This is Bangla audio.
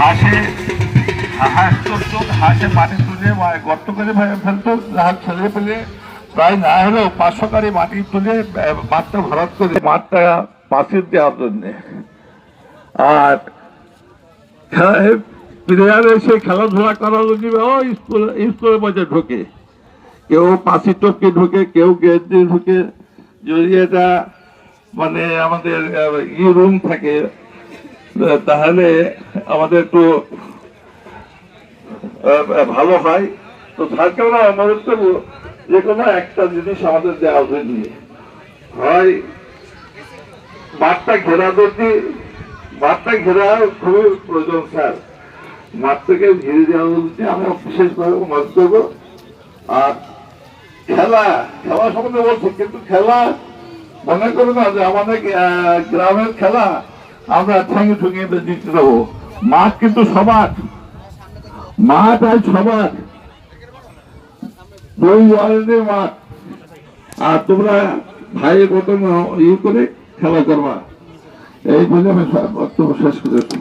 হাঁসে হাঁস চলতো, হাঁসে মাটি তুলে গর্ত করে ফেলতো, ছেলে পেলে প্রায় না হলেও 500 গাড়ি মাটি তুলে মাঠটা ভরাট করে মাঠটা পাঁচিল দেওয়ার জন্যে। আর প্লেয়ার এসে খেলাধুলা করার জন্য স্কুলের মধ্যে ঢোকে, কেউ পাঁচিল টপকে ঢোকে, কেউ গেট দিয়ে ঢোকে। যদি এটা মানে আমাদের রুম থাকে তাহলে আমাদের একটু ভালো হয়। তো সরকার আমাদের তো যে কোনো একটা জিনিস আমাদের দেওয়া হয়নি, হয় মাঠটা ঘেরা যদি, মাঠটা ঘেরা খুবই প্রয়োজন স্যার, মাঠটাকে ঘিরে দেওয়া হচ্ছে আমরা বিশেষভাবে মত করবো। আর খেলা খেলা সম্বন্ধে বলছি, কিন্তু খেলা মনে করো না যে আমাদের গ্রামের খেলা আমরা ঠেঙে ঠুঙিয়ে দিতে দেবো। মাঠ কিন্তু সবার, মাঠ আর সবার, দুই ওয়ার্ডের মাঠ। আর তোমরা ভাইয়ের মতন করে খেলা করবা, এই বলে আমি বক্তব্য শেষ করেছি।